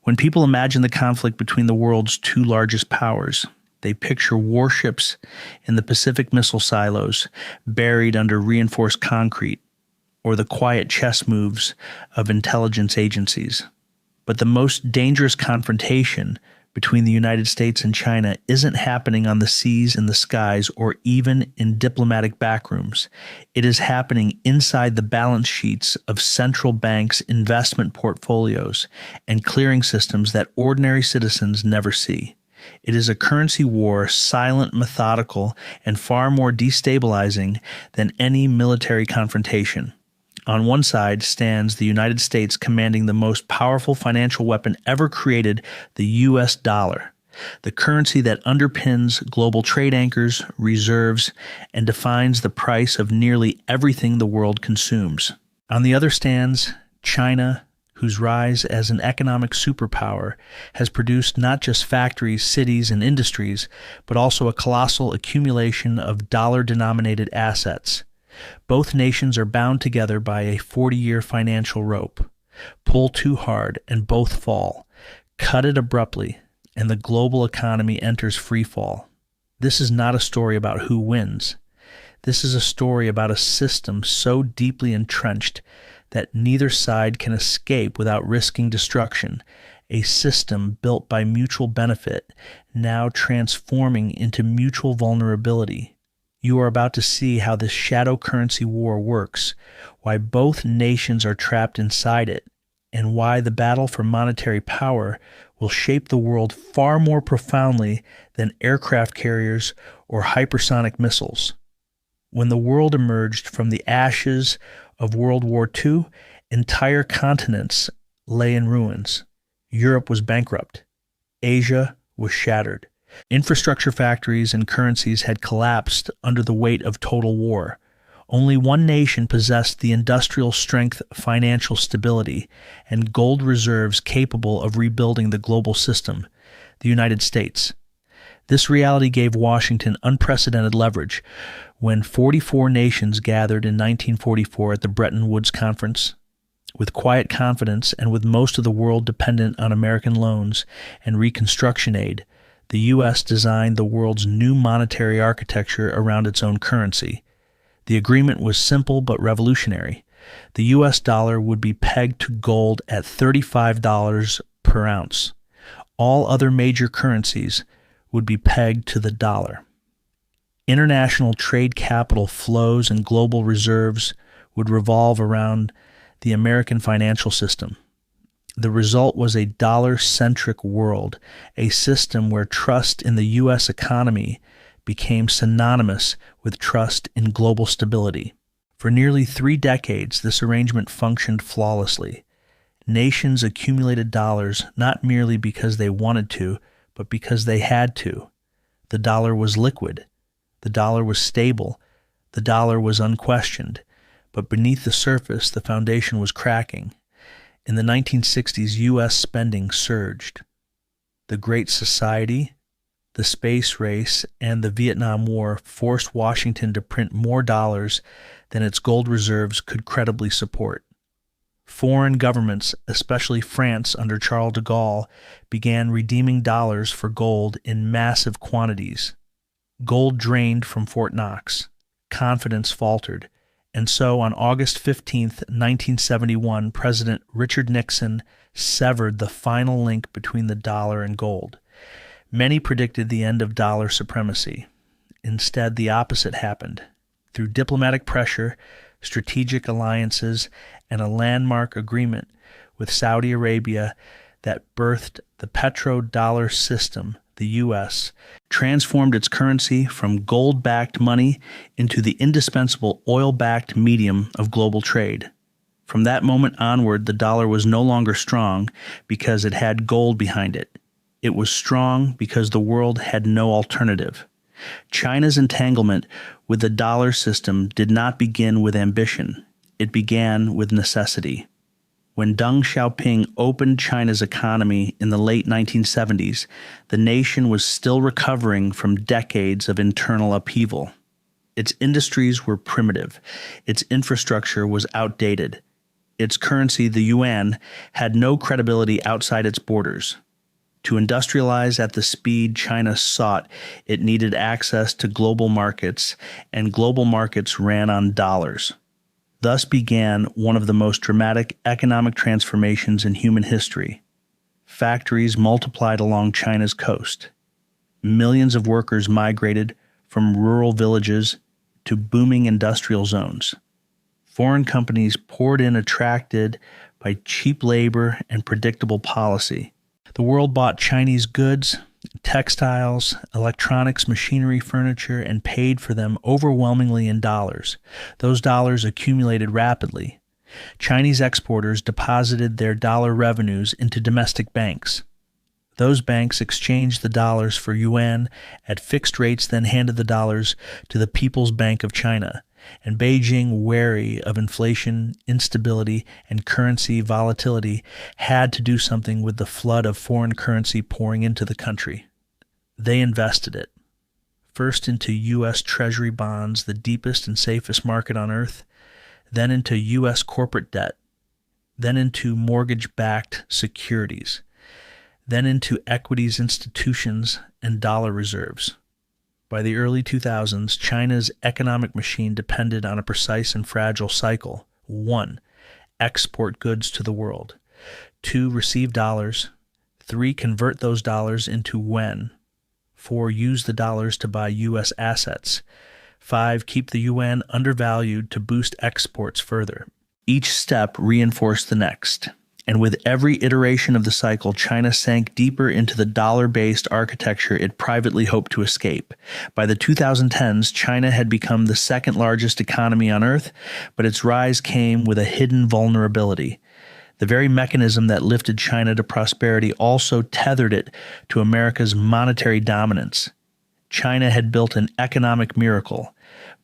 When people imagine the conflict between the world's two largest powers, they picture warships in the Pacific missile silos buried under reinforced concrete, or the quiet chess moves of intelligence agencies. But the most dangerous confrontation between the United States and China isn't happening on the seas and the skies or even in diplomatic backrooms. It is happening inside the balance sheets of central banks' investment portfolios and clearing systems that ordinary citizens never see. It is a currency war, silent, methodical, and far more destabilizing than any military confrontation. On one side stands the United States commanding the most powerful financial weapon ever created, the U.S. dollar, the currency that underpins global trade anchors, reserves, and defines the price of nearly everything the world consumes. On the other stands China, whose rise as an economic superpower has produced not just factories, cities, and industries, but also a colossal accumulation of dollar-denominated assets. Both nations are bound together by a 40-year financial rope. Pull too hard and both fall. Cut it abruptly, and the global economy enters free fall. This is not a story about who wins. This is a story about a system so deeply entrenched that neither side can escape without risking destruction, a system built by mutual benefit, now transforming into mutual vulnerability. You are about to see how this shadow currency war works, why both nations are trapped inside it, and why the battle for monetary power will shape the world far more profoundly than aircraft carriers or hypersonic missiles. When the world emerged from the ashes of World War II, entire continents lay in ruins. Europe was bankrupt. Asia was shattered. Infrastructure factories and currencies had collapsed under the weight of total war. Only one nation possessed the industrial strength, financial stability, and gold reserves capable of rebuilding the global system, the United States. This reality gave Washington unprecedented leverage when 44 nations gathered in 1944 at the Bretton Woods Conference. With quiet confidence and with most of the world dependent on American loans and reconstruction aid, the U.S. designed the world's new monetary architecture around its own currency. The agreement was simple but revolutionary. The U.S. dollar would be pegged to gold at $35 per ounce. All other major currencies would be pegged to the dollar. International trade capital flows and global reserves would revolve around the American financial system. The result was a dollar-centric world, a system where trust in the U.S. economy became synonymous with trust in global stability. For nearly 3 decades, this arrangement functioned flawlessly. Nations accumulated dollars not merely because they wanted to, but because they had to. The dollar was liquid. The dollar was stable. The dollar was unquestioned. But beneath the surface, the foundation was cracking. In the 1960s, U.S. spending surged. The Great Society, the space race, and the Vietnam War forced Washington to print more dollars than its gold reserves could credibly support. Foreign governments, especially France under Charles de Gaulle, began redeeming dollars for gold in massive quantities. Gold drained from Fort Knox. Confidence faltered. And so on August 15, 1971, President Richard Nixon severed the final link between the dollar and gold. Many predicted the end of dollar supremacy. Instead, the opposite happened. Through diplomatic pressure, strategic alliances, and a landmark agreement with Saudi Arabia that birthed the petrodollar system, the U.S. transformed its currency from gold-backed money into the indispensable oil-backed medium of global trade. From that moment onward, the dollar was no longer strong because it had gold behind it. It was strong because the world had no alternative. China's entanglement with the dollar system did not begin with ambition. It began with necessity. When Deng Xiaoping opened China's economy in the late 1970s, the nation was still recovering from decades of internal upheaval. Its industries were primitive. Its infrastructure was outdated. its currency, the yuan, had no credibility outside its borders. To industrialize at the speed China sought, it needed access to global markets, and global markets ran on dollars. Thus began one of the most dramatic economic transformations in human history. Factories multiplied along China's coast. Millions of workers migrated from rural villages to booming industrial zones. Foreign companies poured in, attracted by cheap labor and predictable policy. The world bought Chinese goods, textiles, electronics, machinery, furniture, and paid for them overwhelmingly in dollars. Those dollars accumulated rapidly. Chinese exporters deposited their dollar revenues into domestic banks. Those banks exchanged the dollars for yuan at fixed rates, then handed the dollars to the People's Bank of China. And Beijing, wary of inflation, instability, and currency volatility, had to do something with the flood of foreign currency pouring into the country. They invested it, first into U.S. Treasury bonds, the deepest and safest market on earth, then into U.S. corporate debt, then into mortgage-backed securities, then into equities institutions and dollar reserves. By the early 2000s, China's economic machine depended on a precise and fragile cycle. 1. Export goods to the world. 2. Receive dollars. 3. Convert those dollars into yuan. 4. Use the dollars to buy U.S. assets. 5. Keep the yuan undervalued to boost exports further. Each step reinforced the next. And with every iteration of the cycle, China sank deeper into the dollar-based architecture it privately hoped to escape. By the 2010s, China had become the second largest economy on earth, but its rise came with a hidden vulnerability. The very mechanism that lifted China to prosperity also tethered it to America's monetary dominance. China had built an economic miracle,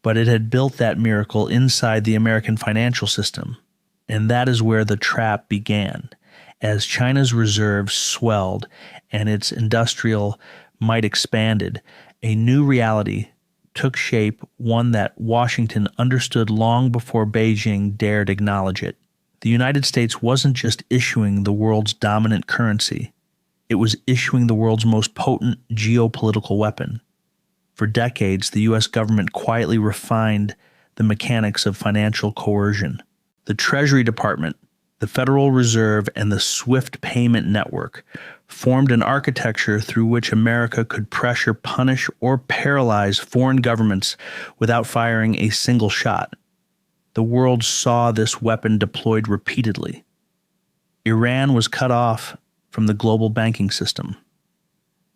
but it had built that miracle inside the American financial system. And that is where the trap began. As China's reserves swelled and its industrial might expanded, a new reality took shape, one that Washington understood long before Beijing dared acknowledge it. The United States wasn't just issuing the world's dominant currency, it was issuing the world's most potent geopolitical weapon. For decades, the U.S. government quietly refined the mechanics of financial coercion. The Treasury Department, the Federal Reserve, and the SWIFT payment network formed an architecture through which America could pressure, punish, or paralyze foreign governments without firing a single shot. The world saw this weapon deployed repeatedly. Iran was cut off from the global banking system.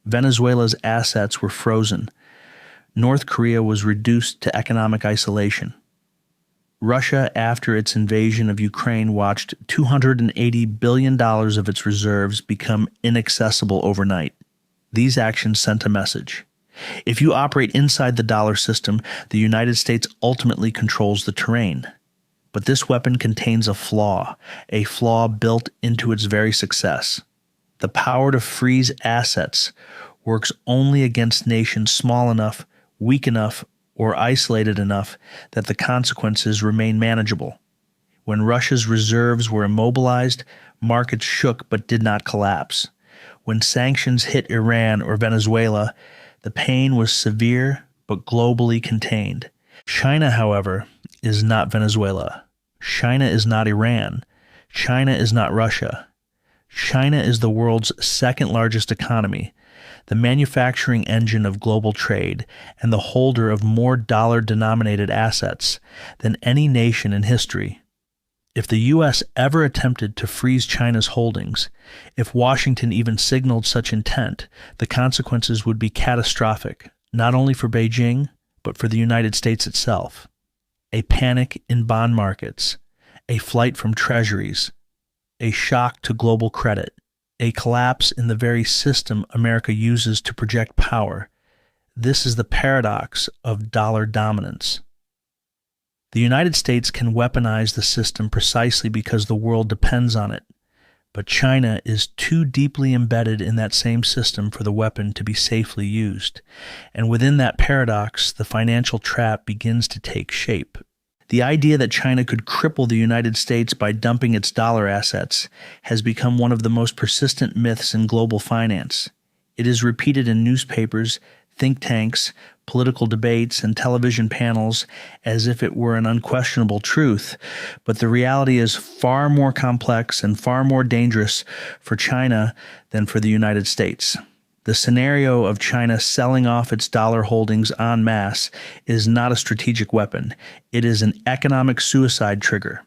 Venezuela's assets were frozen. North Korea was reduced to economic isolation. Russia, after its invasion of Ukraine, watched $280 billion of its reserves become inaccessible overnight. These actions sent a message. If you operate inside the dollar system, the United States ultimately controls the terrain. But this weapon contains a flaw built into its very success. The power to freeze assets works only against nations small enough, weak enough, or isolated enough that the consequences remain manageable. When Russia's reserves were immobilized, markets shook but did not collapse. When sanctions hit Iran or Venezuela, the pain was severe but globally contained. China, however, is not Venezuela. China is not Iran. China is not Russia. China is the world's second largest economy, the manufacturing engine of global trade, and the holder of more dollar-denominated assets than any nation in history. If the U.S. ever attempted to freeze China's holdings, if Washington even signaled such intent, the consequences would be catastrophic, not only for Beijing, but for the United States itself. A panic in bond markets, a flight from treasuries, a shock to global credit, a collapse in the very system America uses to project power. This is the paradox of dollar dominance. The United States can weaponize the system precisely because the world depends on it, but China is too deeply embedded in that same system for the weapon to be safely used, and within that paradox, the financial trap begins to take shape. The idea that China could cripple the United States by dumping its dollar assets has become one of the most persistent myths in global finance. It is repeated in newspapers, think tanks, political debates, and television panels as if it were an unquestionable truth, but the reality is far more complex and far more dangerous for China than for the United States. The scenario of China selling off its dollar holdings en masse is not a strategic weapon. It is an economic suicide trigger.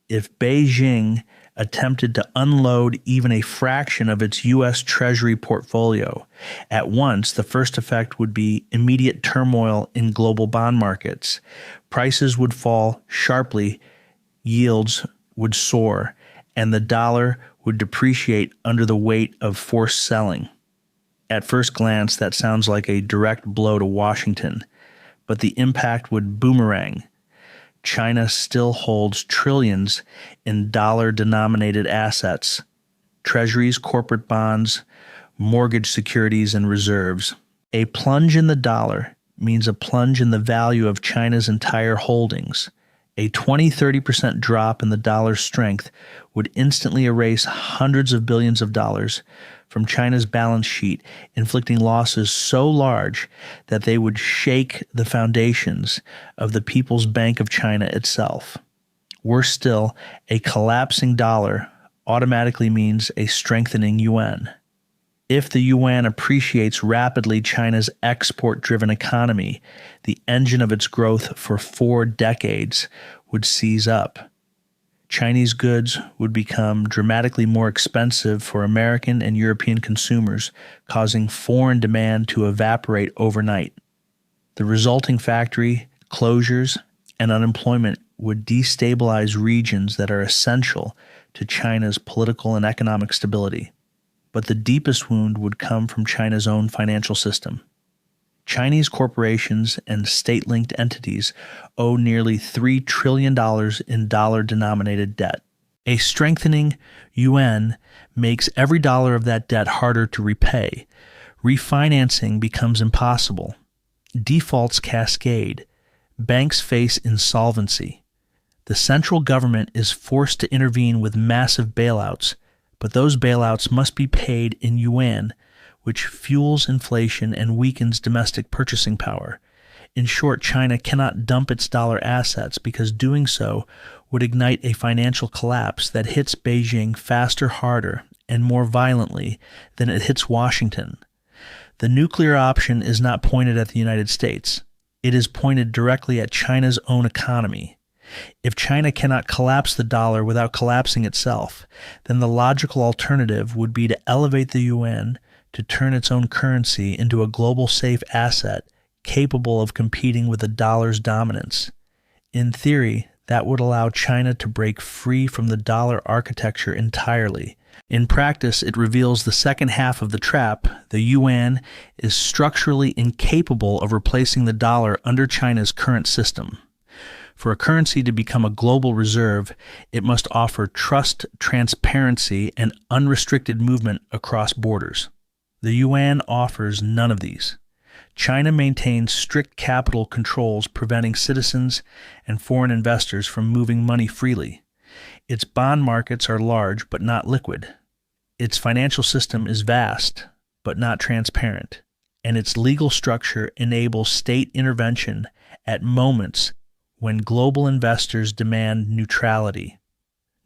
If Beijing attempted to unload even a fraction of its U.S. Treasury portfolio at once, the first effect would be immediate turmoil in global bond markets. Prices would fall sharply, yields would soar, and the dollar would depreciate under the weight of forced selling. At first glance, that sounds like a direct blow to Washington, but the impact would boomerang. China still holds trillions in dollar-denominated assets, treasuries, corporate bonds, mortgage securities, and reserves. A plunge in the dollar means a plunge in the value of China's entire holdings. A 20-30% drop in the dollar's strength would instantly erase hundreds of billions of dollars from China's balance sheet, inflicting losses so large that they would shake the foundations of the People's Bank of China itself. Worse still, a collapsing dollar automatically means a strengthening yuan. If the yuan appreciates rapidly, China's export-driven economy, the engine of its growth for 4 decades, would seize up. Chinese goods would become dramatically more expensive for American and European consumers, causing foreign demand to evaporate overnight. The resulting factory closures and unemployment would destabilize regions that are essential to China's political and economic stability. But the deepest wound would come from China's own financial system. Chinese corporations and state-linked entities owe nearly $3 trillion in dollar-denominated debt. A strengthening yuan makes every dollar of that debt harder to repay. Refinancing becomes impossible. Defaults cascade. Banks face insolvency. The central government is forced to intervene with massive bailouts, but those bailouts must be paid in yuan, which fuels inflation and weakens domestic purchasing power. In short, China cannot dump its dollar assets because doing so would ignite a financial collapse that hits Beijing faster, harder, and more violently than it hits Washington. The nuclear option is not pointed at the United States. It is pointed directly at China's own economy. If China cannot collapse the dollar without collapsing itself, then the logical alternative would be to elevate the yuan to turn its own currency into a global safe asset capable of competing with the dollar's dominance. In theory, that would allow China to break free from the dollar architecture entirely. In practice, it reveals the second half of the trap. The yuan is structurally incapable of replacing the dollar under China's current system. For a currency to become a global reserve, it must offer trust, transparency, and unrestricted movement across borders. The yuan offers none of these. China maintains strict capital controls preventing citizens and foreign investors from moving money freely. Its bond markets are large but not liquid. Its financial system is vast but not transparent. And its legal structure enables state intervention at moments when global investors demand neutrality.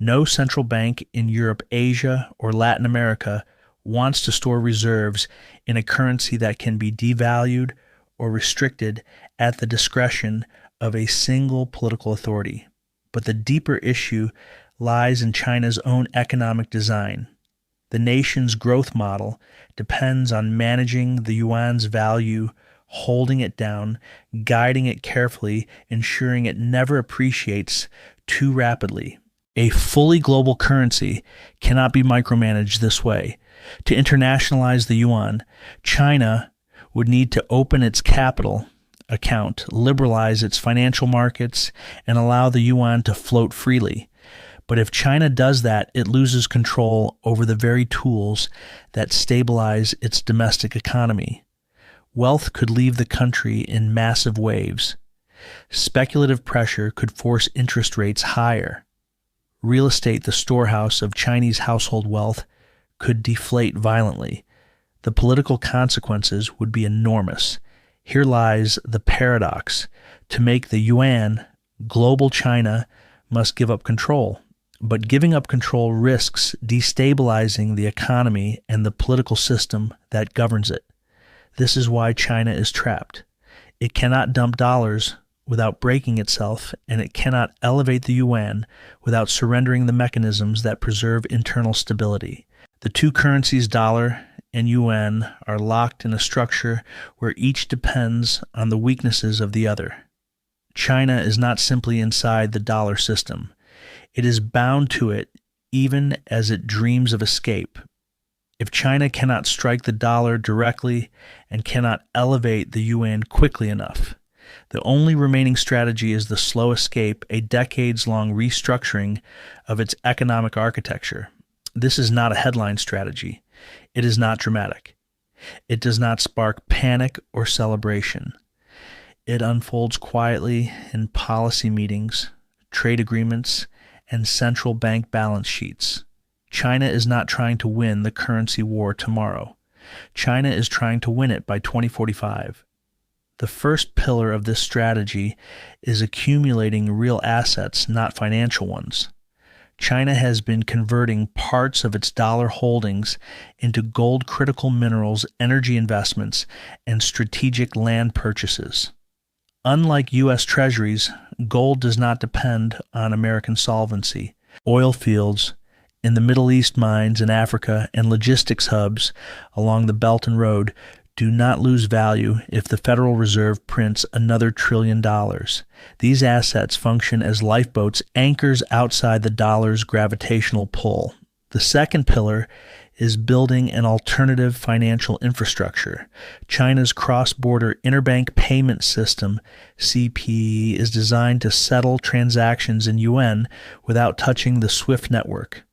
No central bank in Europe, Asia, or Latin America wants to store reserves in a currency that can be devalued or restricted at the discretion of a single political authority. But the deeper issue lies in China's own economic design. The nation's growth model depends on managing the yuan's value, holding it down, guiding it carefully, ensuring it never appreciates too rapidly. A fully global currency cannot be micromanaged this way. To internationalize the yuan, China would need to open its capital account, liberalize its financial markets, and allow the yuan to float freely. But if China does that, it loses control over the very tools that stabilize its domestic economy. Wealth could leave the country in massive waves. Speculative pressure could force interest rates higher. Real estate, the storehouse of Chinese household wealth, could deflate violently. The political consequences would be enormous. Here lies the paradox. To make the yuan, global China must give up control. But giving up control risks destabilizing the economy and the political system that governs it. This is why China is trapped. It cannot dump dollars without breaking itself, and it cannot elevate the yuan without surrendering the mechanisms that preserve internal stability. The two currencies, dollar and yuan, are locked in a structure where each depends on the weaknesses of the other. China is not simply inside the dollar system. It is bound to it even as it dreams of escape. If China cannot strike the dollar directly and cannot elevate the yuan quickly enough, the only remaining strategy is the slow escape, a decades-long restructuring of its economic architecture. This is not a headline strategy. It is not dramatic. It does not spark panic or celebration. It unfolds quietly in policy meetings, trade agreements, and central bank balance sheets. China is not trying to win the currency war tomorrow. China is trying to win it by 2045. The first pillar of this strategy is accumulating real assets, not financial ones. China has been converting parts of its dollar holdings into gold-critical minerals, energy investments, and strategic land purchases. Unlike U.S. Treasuries, gold does not depend on American solvency. Oil fields in the Middle East, mines in Africa, and logistics hubs along the Belt and Road do not lose value if the Federal Reserve prints another $1 trillion. These assets function as lifeboats, anchors outside the dollar's gravitational pull. The second pillar is building an alternative financial infrastructure. China's cross-border interbank payment system, CPE, is designed to settle transactions in yuan without touching the SWIFT network.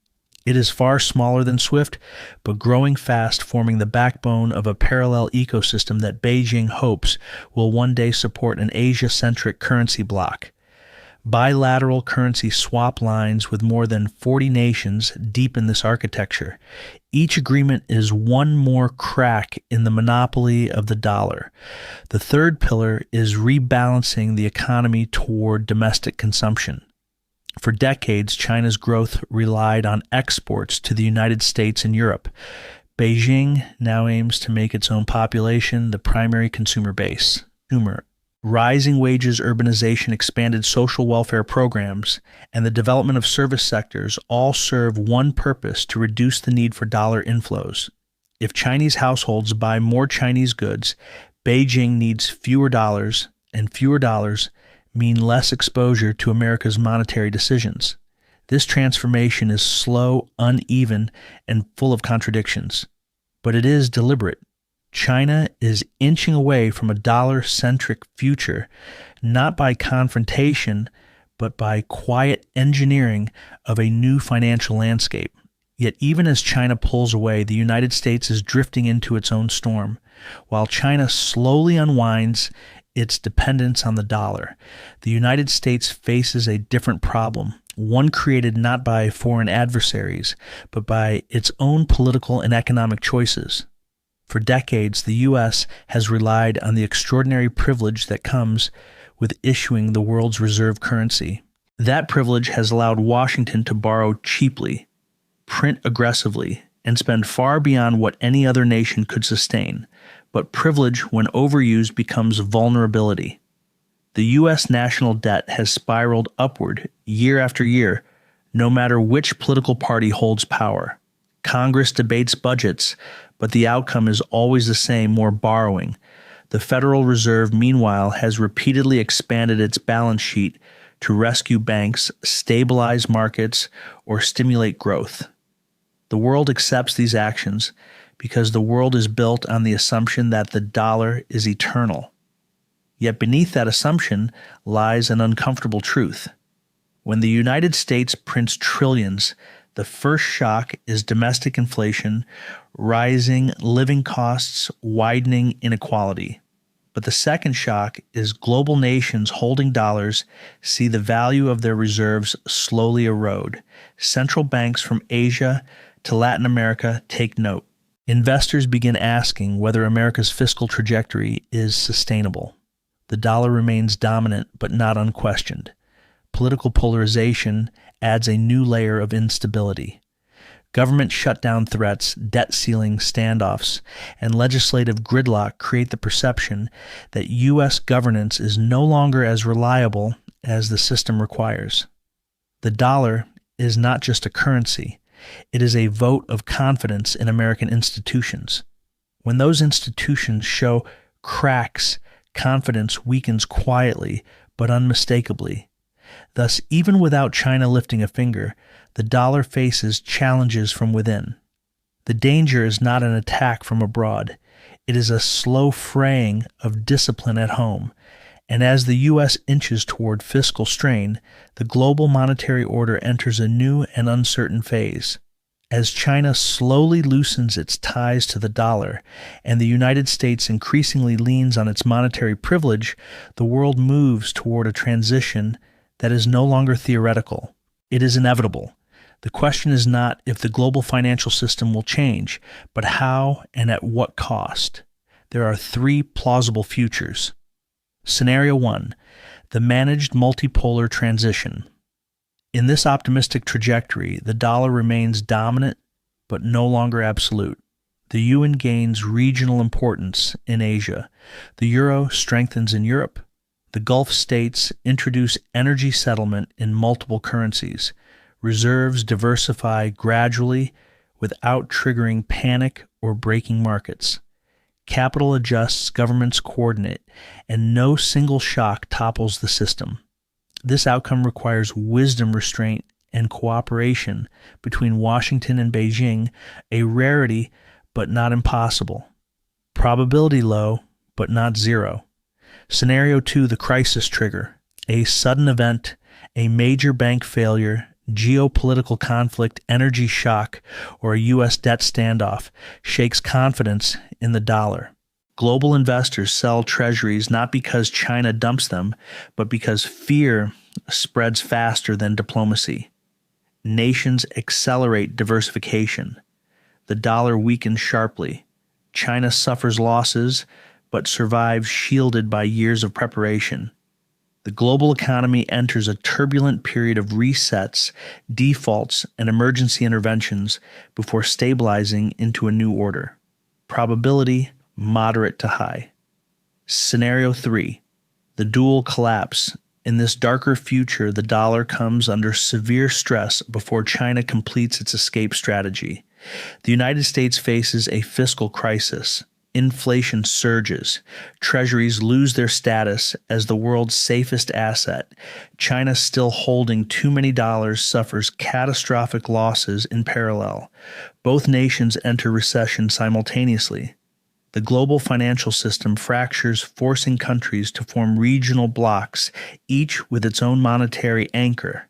It is far smaller than SWIFT, but growing fast, forming the backbone of a parallel ecosystem that Beijing hopes will one day support an Asia-centric currency bloc. Bilateral currency swap lines with more than 40 nations deepen this architecture. Each agreement is one more crack in the monopoly of the dollar. The third pillar is rebalancing the economy toward domestic consumption. For decades, China's growth relied on exports to the United States and Europe. Beijing now aims to make its own population the primary consumer base. Rising wages, urbanization, expanded social welfare programs, and the development of service sectors all serve one purpose: to reduce the need for dollar inflows. If Chinese households buy more Chinese goods, Beijing needs fewer dollars, and fewer dollars mean less exposure to America's monetary decisions. This transformation is slow, uneven, and full of contradictions. But it is deliberate. China is inching away from a dollar-centric future, not by confrontation, but by quiet engineering of a new financial landscape. Yet even as China pulls away, the United States is drifting into its own storm. While China slowly unwinds its dependence on the dollar, the United States faces a different problem, one created not by foreign adversaries, but by its own political and economic choices. For decades, the U.S. has relied on the extraordinary privilege that comes with issuing the world's reserve currency. That privilege has allowed Washington to borrow cheaply, print aggressively, and spend far beyond what any other nation could sustain. But privilege, when overused, becomes vulnerability. The U.S. national debt has spiraled upward year after year, no matter which political party holds power. Congress debates budgets, but the outcome is always the same: more borrowing. The Federal Reserve, meanwhile, has repeatedly expanded its balance sheet to rescue banks, stabilize markets, or stimulate growth. The world accepts these actions because the world is built on the assumption that the dollar is eternal. Yet beneath that assumption lies an uncomfortable truth. When the United States prints trillions, the first shock is domestic inflation, rising living costs, widening inequality. But the second shock is global nations holding dollars see the value of their reserves slowly erode. Central banks from Asia to Latin America take note. Investors begin asking whether America's fiscal trajectory is sustainable. The dollar remains dominant but not unquestioned. Political polarization adds a new layer of instability. Government shutdown threats, debt ceiling standoffs, and legislative gridlock create the perception that U.S. governance is no longer as reliable as the system requires. The dollar is not just a currency. It is a vote of confidence in American institutions. When those institutions show cracks, confidence weakens quietly but unmistakably. Thus, even without China lifting a finger, the dollar faces challenges from within. The danger is not an attack from abroad. It is a slow fraying of discipline at home. And as the U.S. inches toward fiscal strain, the global monetary order enters a new and uncertain phase. As China slowly loosens its ties to the dollar and the United States increasingly leans on its monetary privilege, the world moves toward a transition that is no longer theoretical. It is inevitable. The question is not if the global financial system will change, but how and at what cost. There are three plausible futures. Scenario 1, the managed multipolar transition. In this optimistic trajectory, the dollar remains dominant but no longer absolute. The yuan gains regional importance in Asia. The euro strengthens in Europe. The Gulf states introduce energy settlement in multiple currencies. Reserves diversify gradually without triggering panic or breaking markets. Capital adjusts, governments coordinate, and no single shock topples the system. This outcome requires wisdom, restraint, and cooperation between Washington and Beijing, a rarity but not impossible. Probability low but not zero. Scenario 2, the crisis trigger. A sudden event, a major bank failure, geopolitical conflict, energy shock, or a U.S. debt standoff shakes confidence in the dollar. Global investors sell treasuries not because China dumps them, but because fear spreads faster than diplomacy. Nations accelerate diversification. The dollar weakens sharply. China suffers losses, but survives shielded by years of preparation. The global economy enters a turbulent period of resets, defaults, and emergency interventions before stabilizing into a new order. Probability, moderate to high. Scenario 3, the dual collapse. In this darker future, the dollar comes under severe stress before China completes its escape strategy. The United States faces a fiscal crisis. Inflation surges. Treasuries lose their status as the world's safest asset. China, still holding too many dollars, suffers catastrophic losses in parallel. Both nations enter recession simultaneously. The global financial system fractures, forcing countries to form regional blocs, each with its own monetary anchor.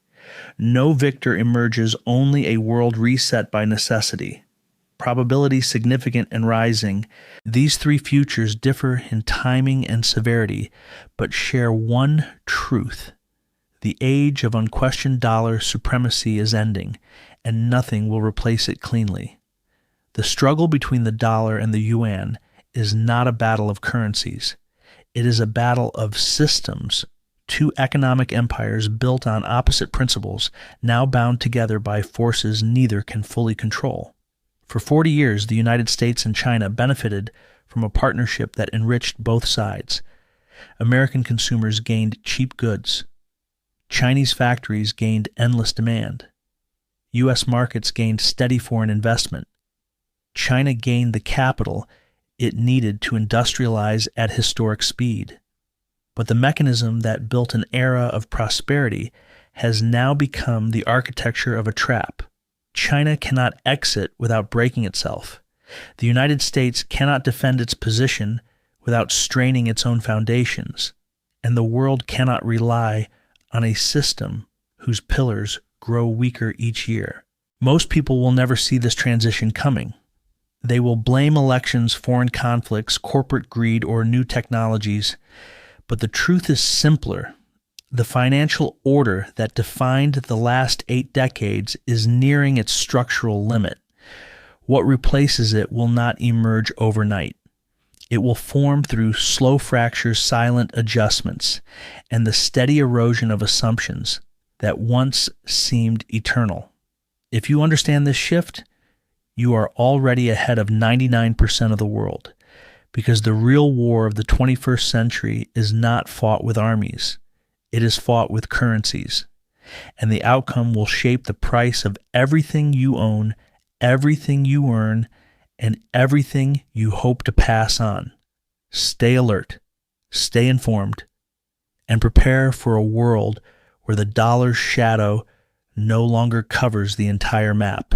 No victor emerges, only a world reset by necessity. Probability significant and rising. These three futures differ in timing and severity, but share one truth. The age of unquestioned dollar supremacy is ending, and nothing will replace it cleanly. The struggle between the dollar and the yuan is not a battle of currencies. It is a battle of systems, two economic empires built on opposite principles, now bound together by forces neither can fully control. For 40 years, the United States and China benefited from a partnership that enriched both sides. American consumers gained cheap goods. Chinese factories gained endless demand. U.S. markets gained steady foreign investment. China gained the capital it needed to industrialize at historic speed. But the mechanism that built an era of prosperity has now become the architecture of a trap. China cannot exit without breaking itself. The United States cannot defend its position without straining its own foundations. And the world cannot rely on a system whose pillars grow weaker each year. Most people will never see this transition coming. They will blame elections, foreign conflicts, corporate greed, or new technologies. But the truth is simpler. The financial order that defined the last 8 decades is nearing its structural limit. What replaces it will not emerge overnight. It will form through slow fractures, silent adjustments, and the steady erosion of assumptions that once seemed eternal. If you understand this shift, you are already ahead of 99% of the world, because the real war of the 21st century is not fought with armies. It is fought with currencies, and the outcome will shape the price of everything you own, everything you earn, and everything you hope to pass on. Stay alert, stay informed, and prepare for a world where the dollar's shadow no longer covers the entire map.